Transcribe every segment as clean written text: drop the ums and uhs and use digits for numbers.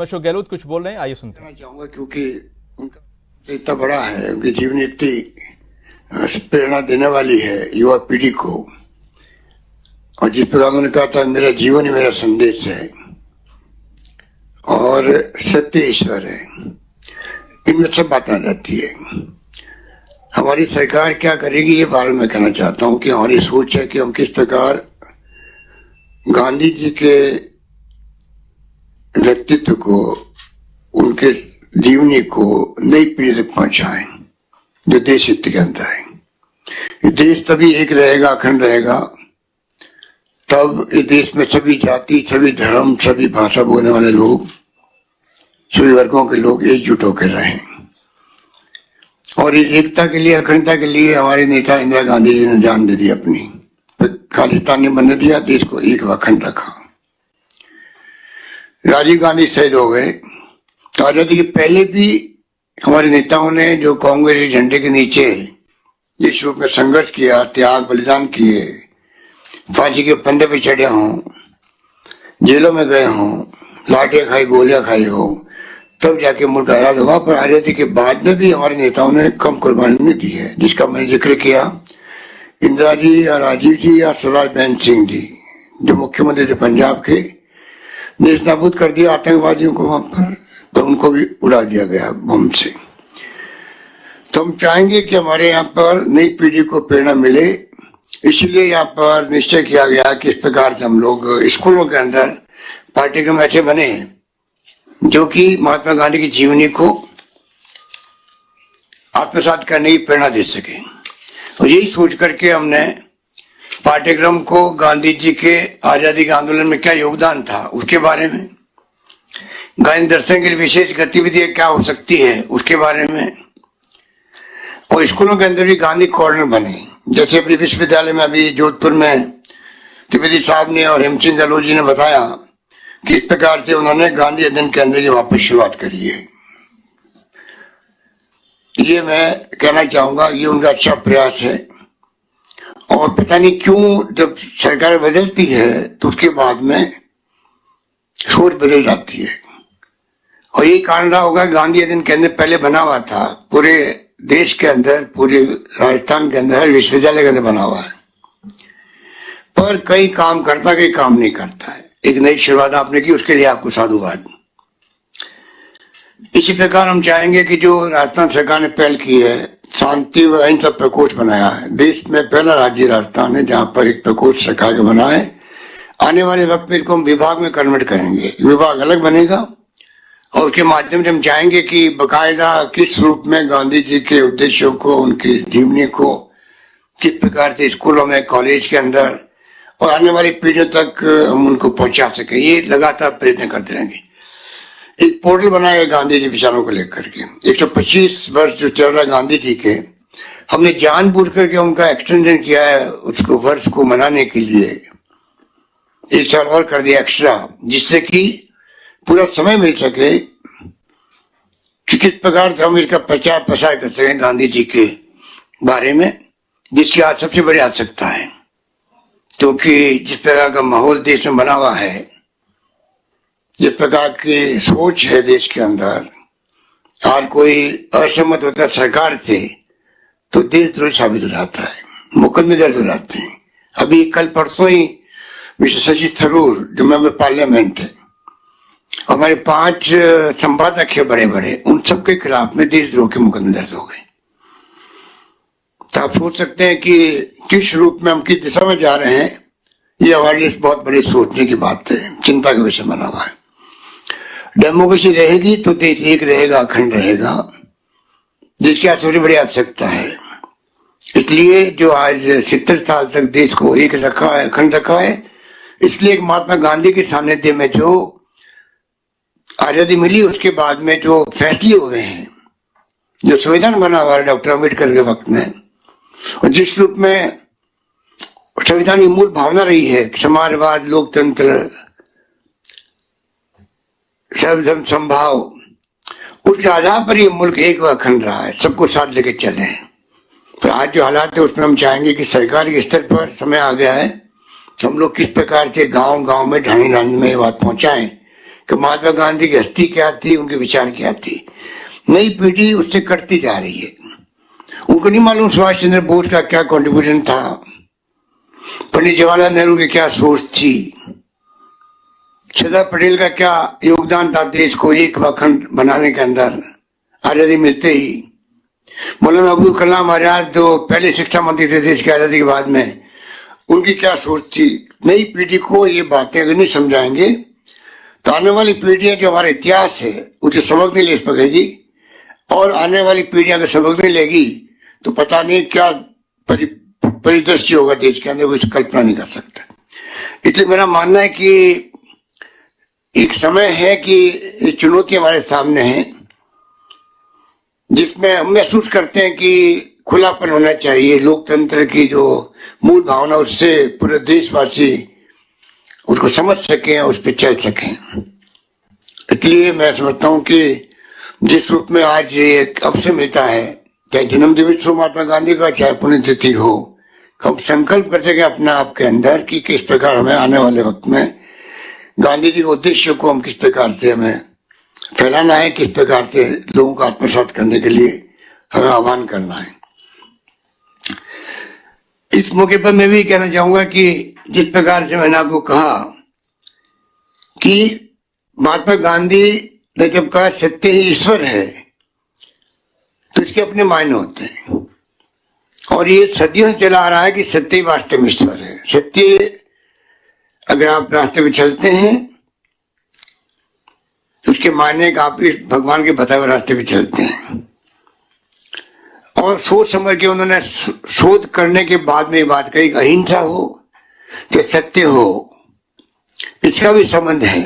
अशोक गहलोत कुछ बोल रहे हैं, आइए सुनते हैं। चाहूंगा क्योंकि उनका इतना बड़ा है, उनकी जीवनी इतनी प्रेरणा देने वाली है युवा पीढ़ी को। और जिस प्रकार उन्होंने कहा था मेरा जीवन ही मेरा संदेश है और सत्य ईश्वर है, इनमें सब बात आ जाती है। हमारी सरकार क्या करेगी ये बारे में कहना चाहता हूं कि हमारी सोच है कि हम किस प्रकार गांधी जी के व्यक्तित्व को, उनके जीवनी को नई पीढ़ी तक पहुंचाएं जो देश हित के अंदर है। देश तभी एक रहेगा, अखंड रहेगा, तब इस देश में सभी जाति, सभी धर्म, सभी भाषा बोलने वाले लोग, सभी वर्गों के लोग एकजुट होकर रहें। और इस एकता के लिए, अखंडता के लिए हमारे नेता इंदिरा गांधी जी ने जान दे दी अपनी, खालिस्तान नहीं बनने दिया, देश को एक व अखंड रखा। राजीव गांधी शहीद हो गए तो आजादी के पहले भी हमारे नेताओं ने जो कांग्रेस झंडे के नीचे जिस रूप में संघर्ष किया, त्याग बलिदान किए, फांसी के फंदे पे चढ़े हों, जेलों में गए हों, लाठियां खाई, गोलियां खाई हो, तब जाके मुल्क आजाद हुआ। पर आजादी के बाद में भी हमारे नेताओं ने कम कुर्बानी नहीं दी है, जिसका मैंने जिक्र किया। इंदिरा जी या राजीव जी या सरदार बहन सिंह जी जो मुख्यमंत्री थे पंजाब के, देश नाबूद कर दिया आतंकवादियों को वहां पर, तो उनको भी उड़ा दिया गया बम से। तो हम चाहेंगे कि हमारे यहाँ पर नई पीढ़ी को प्रेरणा मिले, इसलिए यहाँ पर निश्चय किया गया कि इस प्रकार से हम लोग स्कूलों के अंदर पाठ्यक्रम ऐसे बने जो कि महात्मा गांधी की जीवनी को आत्मसात करने की प्रेरणा दे सके। और यही सोच करके हमने पाठ्यक्रम को गांधी जी के आजादी के आंदोलन में क्या योगदान था उसके बारे में, गांधी दर्शन के लिए विशेष गतिविधियां क्या हो सकती है उसके बारे में, और स्कूलों के अंदर भी गांधी कॉर्नर बने। जैसे अभी विश्वविद्यालय में अभी जोधपुर में त्रिवेदी साहब ने और हेमसिंह गहलोत जी ने बताया कि इस प्रकार से उन्होंने गांधी अध्ययन केंद्र की वापस शुरुआत करी है। ये मैं कहना चाहूंगा, ये उनका अच्छा प्रयास है। और पता नहीं क्यों जब सरकार बदलती है तो उसके बाद में सोच बदल जाती है, और यही कारण रहा होगा। गांधी अध्ययन केंद्र पहले बना हुआ था पूरे देश के अंदर, पूरे राजस्थान के अंदर विश्वविद्यालय के अंदर बना हुआ है, पर कई काम करता, कई काम नहीं करता है। एक नई शुरुआत आपने की, उसके लिए आपको साधुवाद। इसी प्रकार हम चाहेंगे कि जो राजस्थान सरकार ने पहल की है, शांति व अहिंसा प्रकोष्ठ बनाया है, देश में पहला राज्य राजस्थान है जहां पर एक प्रकोष्ठ सरकार का बना है। आने वाले वक्त में इसको हम विभाग में कन्वर्ट करेंगे, विभाग अलग बनेगा, और उसके माध्यम से हम चाहेंगे कि बकायदा किस रूप में गांधी जी के उद्देश्यों को, उनकी जीवनी को किस प्रकार से स्कूलों में, कॉलेज के अंदर और आने वाली पीढ़ियों तक हम उनको पहुंचा सके, ये लगातार प्रयत्न करते रहेंगे। एक पोर्टल बनाया गांधी जी विचारों को लेकर के। 125 वर्ष जो चल रहा है गांधी जी के, हमने जानबूझ करके उनका एक्सटेंशन किया है, उसको वर्ष को मनाने के लिए 1 साल और कर दिया एक्स्ट्रा, जिससे कि पूरा समय मिल सके कि किस प्रकार से हम इसका प्रचार प्रसार कर सकें गांधी जी के बारे में, जिसकी आज सबसे बड़ी आवश्यकता है। क्योंकि जिस प्रकार का माहौल देश में बना हुआ है, जिस प्रकार की सोच है देश के अंदर, आज कोई असहमत होता है सरकार से तो देशद्रोही साबित हो जाता है, मुकदमे दर्ज हो जाते हैं। अभी कल परसों ही मिस्टर शशि थरूर जो मेंबर पार्लियामेंट है, हमारे 5 संपादक है बड़े बड़े, उन सबके खिलाफ में देशद्रोह के मुकदमे दर्ज हो गए। तो आप सोच सकते हैं कि किस रूप में हम किस दिशा में जा रहे हैं। ये हमारे लिए बहुत बड़ी सोचने की बात है, चिंता का विषय बना हुआ है। डेमोक्रेसी रहेगी तो देश एक रहेगा, अखंड रहेगा, जिसकी आज सबसे बड़ी आवश्यकता है। इसलिए जो आज 70 साल तक देश को एक रखा है, अखंड रखा है, इसलिए एक महात्मा गांधी के सानिध्य में जो आजादी मिली, उसके बाद में जो फैसले हुए हैं, जो संविधान बना हुआ है डॉक्टर अम्बेडकर के वक्त में, और जिस रूप में संविधान की मूल भावना रही है समाजवाद, लोकतंत्र, सर्वधर्म समभाव, उसके आधार पर ये मुल्क एक व अखंड रहा है, सबको साथ लेके चले हैं। तो आज जो हालात है उसमें हम चाहेंगे कि सरकार के स्तर पर समय आ गया है, हम लोग किस प्रकार से गांव गांव में, ढाणी ढाणी में ये बात पहुंचाएं कि महात्मा गांधी की हस्ती क्या थी, उनके विचार क्या थी। नई पीढ़ी उससे कटती जा रही है। उनको नहीं मालूम सुभाष चंद्र बोस का क्या कंट्रीब्यूशन था, पंडित जवाहरलाल नेहरू की क्या सोच थी, सरदार पटेल का क्या योगदान था देश को एक अखंड बनाने के अंदर आजादी मिलते ही। मौलाना अब्दुल कलाम आजाद जो पहले शिक्षा मंत्री थे देश की आजादी के बाद में, उनकी क्या सोच थी। नई पीढ़ी को ये बातें अगर नहीं समझाएंगे तो आने वाली पीढ़ियां जो हमारा इतिहास है उसे सबक नहीं ले सकेगी, और आने वाली पीढ़ियां अगर सबक नहीं लेगी तो पता नहीं क्या परिदृश्य होगा देश के अंदर, कुछ कल्पना नहीं कर सकता। इसलिए मेरा मानना है कि एक समय है कि ये चुनौती हमारे सामने है, जिसमें हम महसूस करते हैं कि खुलापन होना चाहिए। लोकतंत्र की जो मूल भावना, उससे पूरे देशवासी उसको समझ सकें, उस पर चल सकें। इसलिए मैं समझता हूं कि जिस रूप में आज ये अवसर मिलता है, चाहे जन्म दिवस हो महात्मा गांधी का, चाहे पुण्यतिथि हो, हम संकल्प कर सके अपने आप के अंदर कि किस प्रकार हमें आने वाले वक्त में गांधी जी के उद्देश्य को हम किस प्रकार से हमें फैलाना है, किस प्रकार से लोगों को आत्मसात करने के लिए हमें आह्वान करना है। इस मौके पर मैं भी कहना चाहूंगा कि जिस प्रकार से मैंने आपको कहा कि महात्मा गांधी ने जब कहा सत्य ही ईश्वर है, तो इसके अपने मायने होते हैं, और ये सदियों से चला आ रहा है कि सत्य ही वास्तव में ईश्वर है। सत्य, अगर आप रास्ते में चलते हैं उसके मायने का आप इस भगवान के बताए हुए रास्ते पे चलते हैं, और सोच समझ के उन्होंने शोध करने के बाद में बात कही, अहिंसा हो तो सत्य हो, इसका भी संबंध है।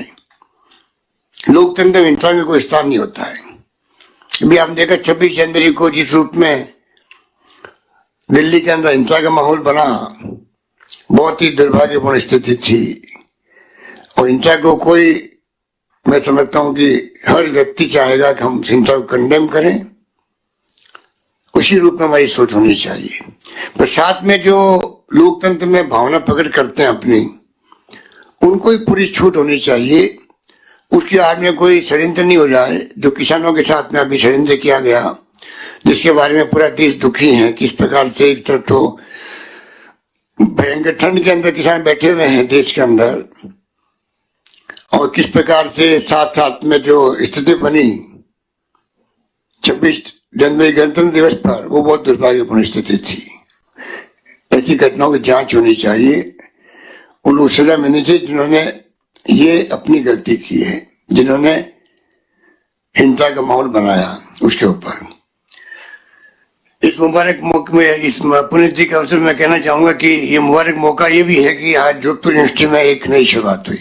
लोकतंत्र में हिंसा में कोई स्थान नहीं होता है। अभी आपने देखा 26 जनवरी को जिस रूप में दिल्ली के अंदर हिंसा का माहौल बना, बहुत ही दुर्भाग्यपूर्ण स्थिति थी, और हिंसा को कोई, मैं समझता हूं कि हर व्यक्ति चाहेगा कि हम हिंसा को कंडेम करें, उसी रूप में हमारी सोच होनी चाहिए। पर साथ में जो लोकतंत्र में भावना प्रकट करते हैं अपनी, उनको ही पूरी छूट होनी चाहिए। उसकी आड़ में कोई षड्यंत्र नहीं हो जाए, जो किसानों के साथ में अभी षड्यंत्र किया गया, जिसके बारे में पूरा देश दुखी है। किस प्रकार से एक तरफ तो भयंकर ठंड के अंदर किसान बैठे हुए हैं देश के अंदर, और किस प्रकार से साथ साथ में जो स्थिति बनी 26 जनवरी गणतंत्र दिवस पर, वो बहुत दुर्भाग्यपूर्ण स्थिति थी। ऐसी घटनाओं की जांच होनी चाहिए, उनको सजा मिलनी चाहिए जिन्होंने ये अपनी गलती की है, जिन्होंने हिंसा का माहौल बनाया उसके ऊपर। इस मुबारक मौके में, इस पुण्यतिथि के अवसर में कहना चाहूंगा कि ये मुबारक मौका ये भी है कि आज जोधपुर यूनिवर्सिटी में एक नई शुरुआत हुई।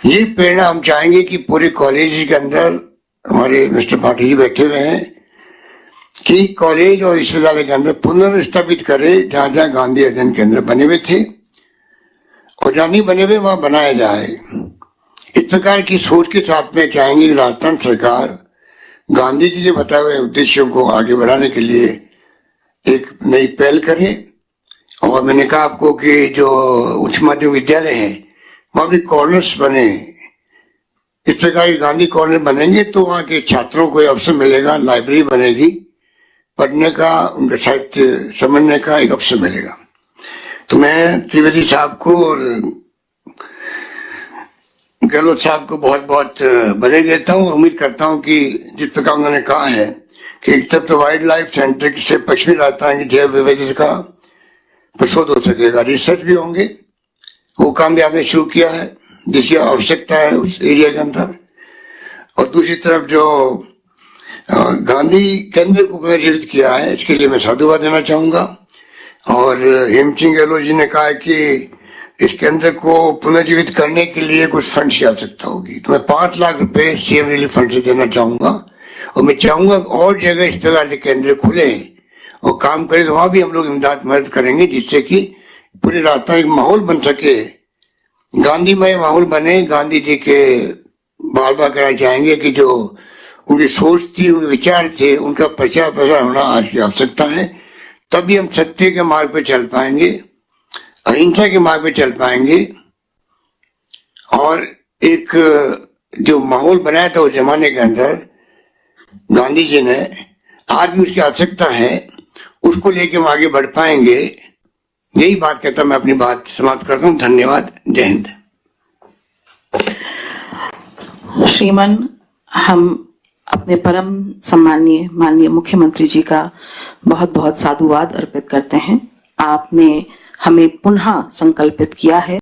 ये प्रेरणा हम चाहेंगे कि पूरे कॉलेज के अंदर, हमारे मिस्टर भाटी जी बैठे हुए हैं, कि कॉलेज और विश्वविद्यालय के अंदर पुनर्स्थापित करे जहां जहां गांधी अध्ययन केंद्र बने हुए थे, और जहां नहीं बने हुए वहां बनाया जाए। इस प्रकार की सोच के साथ में चाहेंगे राजस्थान सरकार गांधी जी के बताए हुए उद्देश्यों को आगे बढ़ाने के लिए एक नई पहल करे। और मैंने कहा आपको कि जो उच्च माध्यमिक विद्यालय है वहां भी कॉर्नर्स बने। इस प्रकार के गांधी कॉर्नर बनेंगे तो वहां के छात्रों को अवसर मिलेगा, लाइब्रेरी बनेगी, पढ़ने का, उनका साहित्य समझने का एक अवसर मिलेगा। तो मैं त्रिवेदी साहब को और गहलोत साहब को बहुत बहुत बधाई देता हूँ। उम्मीद करता हूँ कि जिस प्रकार उन्होंने कहा है कि एक तरफ तो वाइल्ड लाइफ सेंटर से पश्चिमी राजस्थान की जैव विविधता का प्रशोध हो सकेगा, रिसर्च भी होंगे, वो काम भी आपने शुरू किया है जिसकी आवश्यकता है उस एरिया के अंदर। और दूसरी तरफ जो गांधी केंद्र को पुनर्जीवित किया है, इसके लिए मैं साधुवाद देना चाहूंगा। और हेमचंद गहलोत जी ने कहा कि इस केंद्र को पुनर्जीवित करने के लिए कुछ फंड की आवश्यकता होगी, तो मैं 5 लाख रुपए सीएम रिलीफ फंड से देना चाहूंगा। और मैं चाहूंगा और जगह इस प्रकार के केंद्र खुले और काम करें, तो वहां भी हम लोग इमदाद मदद करेंगे, जिससे कि पूरे राजस्थान एक माहौल बन सके, गांधीमय माहौल बने। गांधी जी के बार बार कहना चाहेंगे कि जो उनकी सोच थी, उनके विचार थे, उनका प्रचार प्रसार होना आज की आवश्यकता है। तभी हम सत्य के मार्ग पे चल पाएंगे, अहिंसा के मार्ग पे चल पाएंगे, और एक जो माहौल बनाया था उस जमाने के अंदर गांधी जी ने, आज भी उसकी आवश्यकता है, उसको लेके हम आगे बढ़ पाएंगे। यही बात कहता मैं अपनी बात समाप्त करता हूँ। धन्यवाद। जय हिंद। श्रीमान, हम अपने परम सम्माननीय माननीय मुख्यमंत्री जी का बहुत बहुत साधुवाद अर्पित करते हैं। आपने हमें पुनः संकल्पित किया है